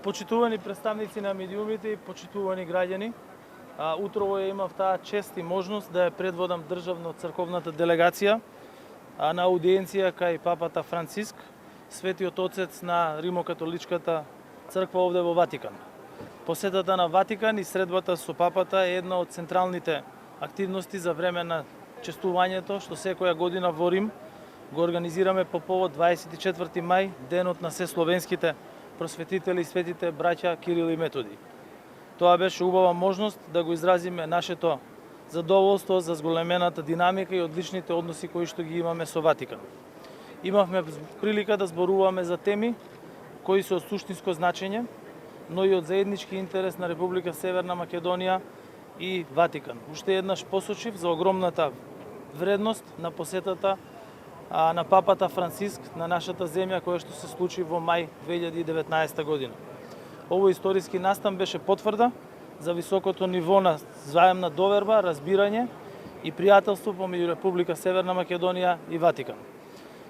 Почитувани представници на медиумите и почитувани граѓани, утрово имав таа чест и можност да ја предводам државно-црковната делегација на аудиенција кај папата Франциск, светиот отец на Римокатоличката црква овде во Ватикан. Посетата на Ватикан и средбата со папата е една од централните активности за време на честувањето што секоја година во Рим го организираме по повод 24 мај, денот на сесловенските просветители и светите браќа Кирил и Методи. Тоа беше убава можност да го изразиме нашето задоволство за зголемената динамика и одличните односи кои што ги имаме со Ватикан. Имавме прилика да зборуваме за теми кои се од суштинско значење, но и од заеднички интерес на Република Северна Македонија и Ватикан. Уште еднаш посочив за огромната вредност на посетата на папата Франциск на нашата земја која што се случи во мај 2019 година. Овој историски настан беше потврда за високото ниво на заемна доверба, разбирање и пријателство помеѓу Република Северна Македонија и Ватикан.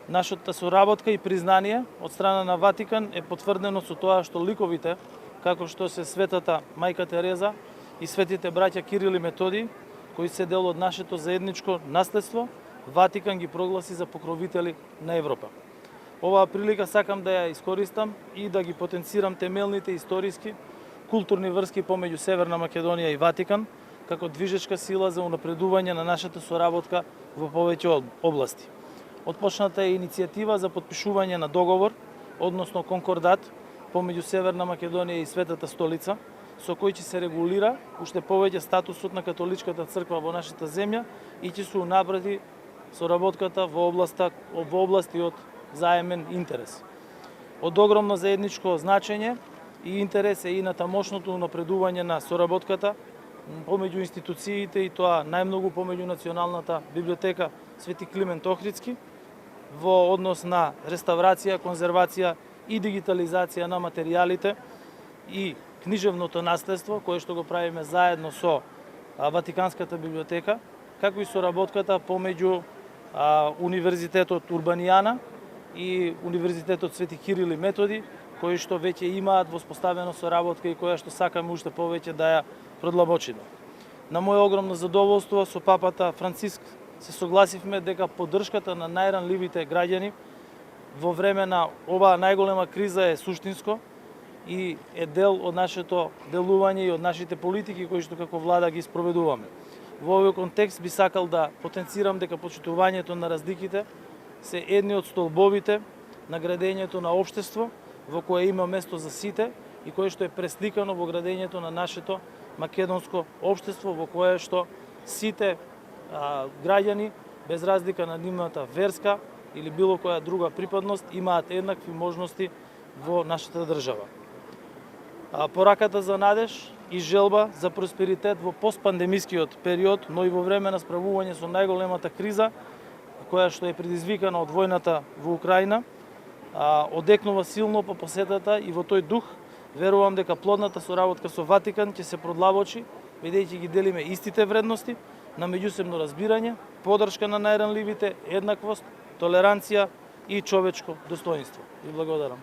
Нашата соработка и признание од страна на Ватикан е потврдено со тоа што ликовите, како што се светата Мајка Тереза и светите браќа Кирил и Методи, кои се дел од нашето заедничко наследство, Ватикан ги прогласи за покровители на Европа. Оваа прилика сакам да ја искористам и да ги потенцирам темелните историски, културни врски помеѓу Северна Македонија и Ватикан, како движечка сила за унапредување на нашата соработка во повеќе области. Отпочната е иницијатива за потпишување на договор, односно конкордат, помеѓу Северна Македонија и Светата столица, со кој ќе се регулира уште повеќе статусот на католичката црква во нашата земја и ќе се унапреди соработката во области од заемен интерес. Од огромно заедничко значење и интерес е и на тамошното унапредување на соработката помеѓу институциите и тоа најмногу помеѓу Националната библиотека Свети Климент Охридски во однос на реставрација, конзервација и дигитализација на материјалите и книжевното наследство кое што го правиме заедно со Ватиканската библиотека, како и соработката помеѓу Универзитетот Урбанијана и Универзитетот Свети Кирил и Методи, кои што веќе имаат воспоставена соработка и која што сакаме уште повеќе да ја продлабочиме. На моје огромно задоволство со папата Франциск се согласивме дека поддршката на најранливите граѓани во време на оваа најголема криза е суштинско и е дел од нашето делување и од нашите политики кои што како влада ги спроведуваме. Во овој контекст би сакал да потенцирам дека почитувањето на разликите се едни од столбовите на градењето на општество во кое има место за сите и кое што е пресликано во градењето на нашето македонско општество во кое што сите граѓани без разлика на нивната верска или било која друга припадност имаат еднакви можности во нашата држава. Пораката за надеж и желба за просперитет во постпандемискиот период, но и во време на справување со најголемата криза, која што е предизвикана од војната во Украина, одекнува силно по посетата и во тој дух верувам дека плодната соработка со Ватикан ќе се продлабочи, бидејќи ги делиме истите вредности на меѓусебно разбирање, поддршка на најранливите, еднаквост, толеранција и човечко достоинство. Ви благодарам.